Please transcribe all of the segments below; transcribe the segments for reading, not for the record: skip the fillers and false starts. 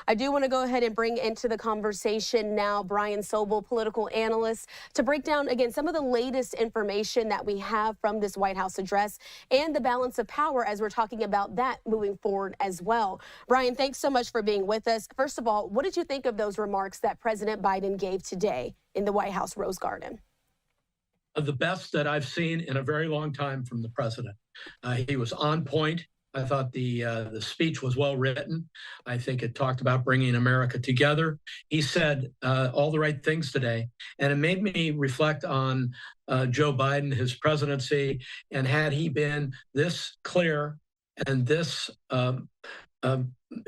I do want to go ahead and bring into the conversation now Brian Sobel, political analyst, to break down again some of the latest information that we have from this White House address and the balance of power as we're talking about that moving forward as well. Brian, thanks so much for being with us. First of all, what did you think of those remarks that President Biden gave today in the White House Rose Garden? The best that I've seen in a very long time from the president. He was on point. I thought the speech was well written. I think it talked about bringing America together. He said all the right things today, and it made me reflect on Joe Biden, his presidency, and had he been this clear and this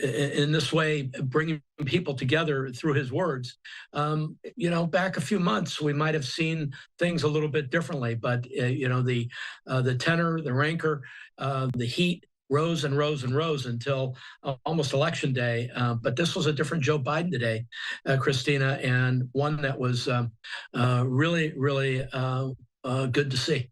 in this way, bringing people together through his words. Back a few months, we might have seen things a little bit differently, but the tenor, the rancor, the heat rose and rose and rose until almost election day. But this was a different Joe Biden today, Christina, and one that was really, really good to see.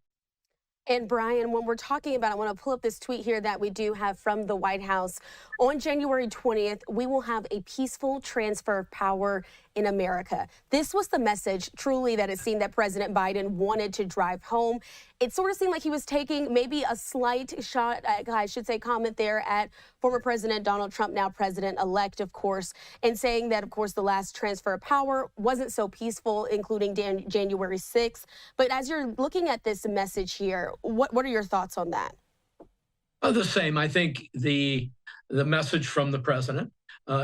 And Brian, when we're talking about, I want to pull up this tweet here that we do have from the White House. On January 20th, we will have a peaceful transfer of power in America. This was the message truly that it seemed that President Biden wanted to drive home. It sort of seemed like he was taking maybe a slight shot, I should say, comment there at former President Donald Trump, now president-elect, of course, and saying that, of course, the last transfer of power wasn't so peaceful, including January 6th. But as you're looking at this message here, what are your thoughts on that? The same. I think the message from the president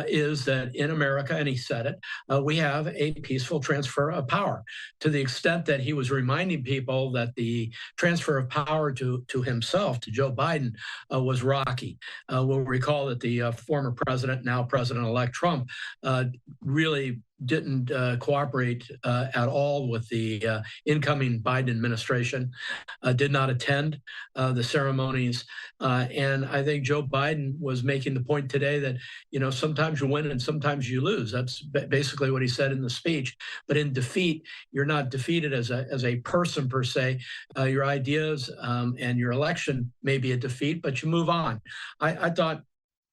is that in America, and he said it, we have a peaceful transfer of power. To the extent that he was reminding people that the transfer of power to himself, to Joe Biden, was rocky. We'll recall that the former president, now President-elect Trump, really didn't cooperate at all with the incoming Biden administration, did not attend the ceremonies. And I think Joe Biden was making the point today that, sometimes you win and sometimes you lose. That's basically what he said in the speech. But in defeat, you're not defeated as a person per se. Your ideas and your election may be a defeat, but you move on. I thought,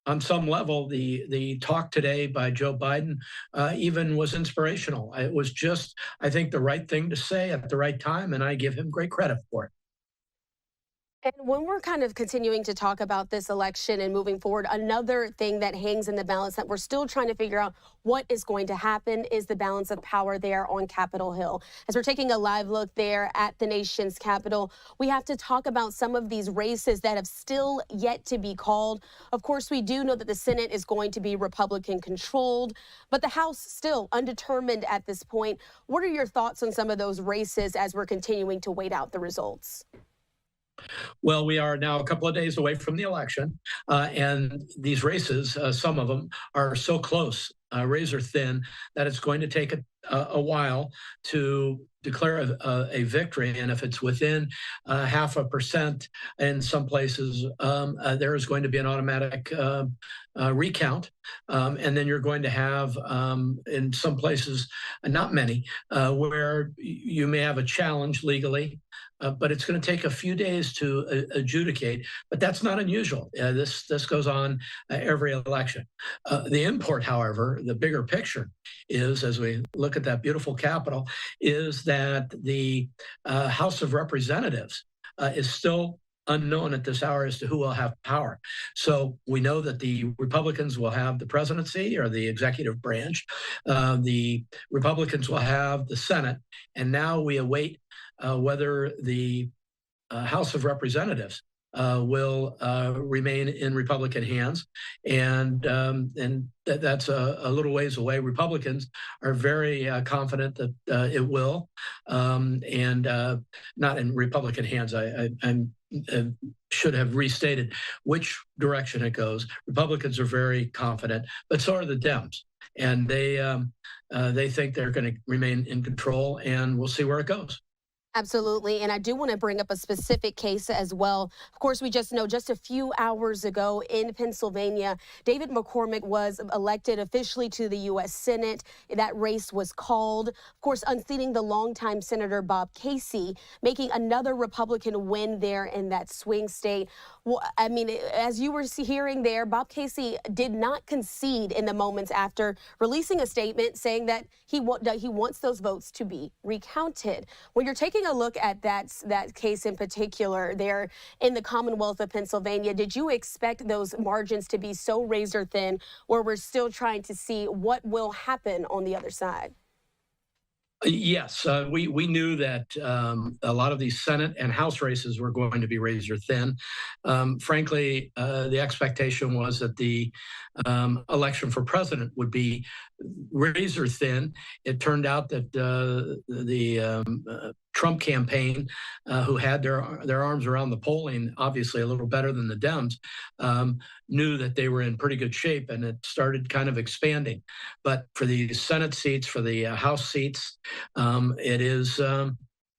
on some level, the talk today by Joe Biden even was inspirational. It was just, I think, the right thing to say at the right time, and I give him great credit for it. And when we're kind of continuing to talk about this election and moving forward, another thing that hangs in the balance that we're still trying to figure out what is going to happen is the balance of power there on Capitol Hill. As we're taking a live look there at the nation's capital, we have to talk about some of these races that have still yet to be called. Of course, we do know that the Senate is going to be Republican controlled, but the House still undetermined at this point. What are your thoughts on some of those races as we're continuing to wait out the results? Well, we are now a couple of days away from the election, and these races, some of them, are so close, razor thin, that it's going to take a while to declare a victory. And if it's within 0.5% in some places, there is going to be an automatic recount. And then you're going to have, in some places, not many, where you may have a challenge legally. But it's going to take a few days to adjudicate, but that's not unusual. This goes on every election. The import, however, the bigger picture is, as we look at that beautiful Capitol, is that the House of Representatives is still unknown at this hour as to who will have power. So we know that the Republicans will have the presidency or the executive branch. The Republicans will have the Senate. And now we await whether the House of Representatives will remain in Republican hands, and that's a little ways away. Republicans are very confident that it will, and not in Republican hands. I should have restated which direction it goes. Republicans are very confident, but so are the Dems, and they think they're going to remain in control, and we'll see where it goes. Absolutely. And I do want to bring up a specific case as well. Of course, we just know just a few hours ago in Pennsylvania, David McCormick was elected officially to the U.S. Senate. That race was called, of course, unseating the longtime Senator Bob Casey, making another Republican win there in that swing state. Well, I mean, as you were hearing there, Bob Casey did not concede in the moments after releasing a statement saying that he wants those votes to be recounted. When you're taking a look at that case in particular there in the Commonwealth of Pennsylvania, did you expect those margins to be so razor thin, where we're still trying to see what will happen on the other side? Yes, we knew that a lot of these Senate and House races were going to be razor thin. Frankly, the expectation was that the election for president would be razor thin. It turned out that the Trump campaign, who had their arms around the polling, obviously a little better than the Dems, knew that they were in pretty good shape, and it started kind of expanding. But for the Senate seats, for the House seats, it is,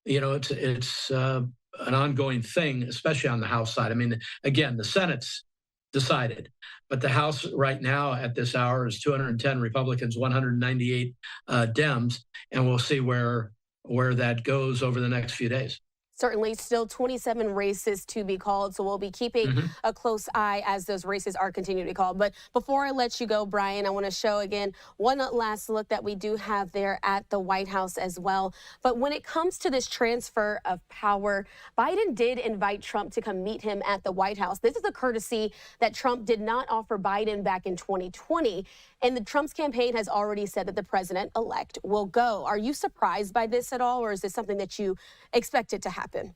it's an ongoing thing, especially on the House side. I mean, again, the Senate's decided, but the House right now at this hour is 210 Republicans, 198 Dems, and we'll see where that goes over the next few days. Certainly still 27 races to be called, so we'll be keeping a close eye as those races are continuing to be called. But before I let you go, Brian, I want to show again one last look that we do have there at the White House as well. But when it comes to this transfer of power, Biden did invite Trump to come meet him at the White House. This is a courtesy that Trump did not offer Biden back in 2020. And the Trump's campaign has already said that the president-elect will go. Are you surprised by this at all, or is this something that you expected to happen?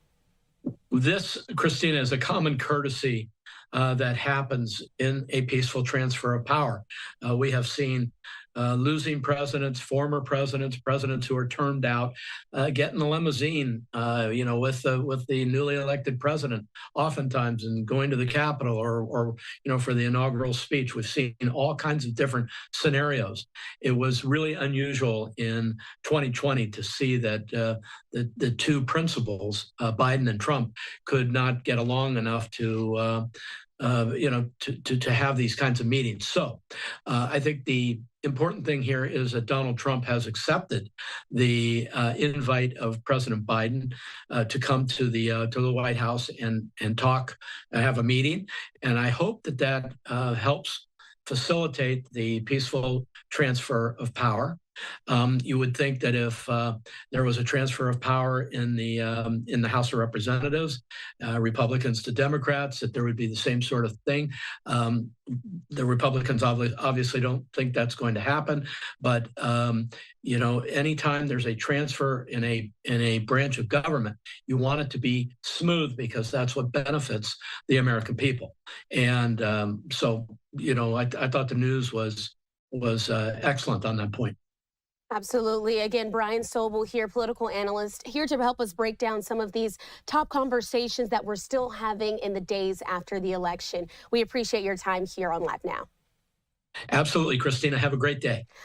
This, Christina, is a common courtesy that happens in a peaceful transfer of power. We have seen losing presidents, former presidents, presidents who are turned out, get in the limousine, with the newly elected president, oftentimes, and going to the Capitol or for the inaugural speech. We've seen all kinds of different scenarios. It was really unusual in 2020 to see that the two principals, Biden and Trump, could not get along enough to have these kinds of meetings. So I think the important thing here is that Donald Trump has accepted the invite of President Biden to come to the White House and talk, have a meeting, and I hope that helps facilitate the peaceful transfer of power. You would think that if there was a transfer of power in the House of Representatives, Republicans to Democrats, that there would be the same sort of thing. The Republicans obviously don't think that's going to happen, but anytime there's a transfer in a branch of government, you want it to be smooth, because that's what benefits the American people. And so I thought the news was excellent on that point. Absolutely. Again, Brian Sobel here, political analyst, here to help us break down some of these top conversations that we're still having in the days after the election. We appreciate your time here on Live Now. Absolutely, Christina. Have a great day.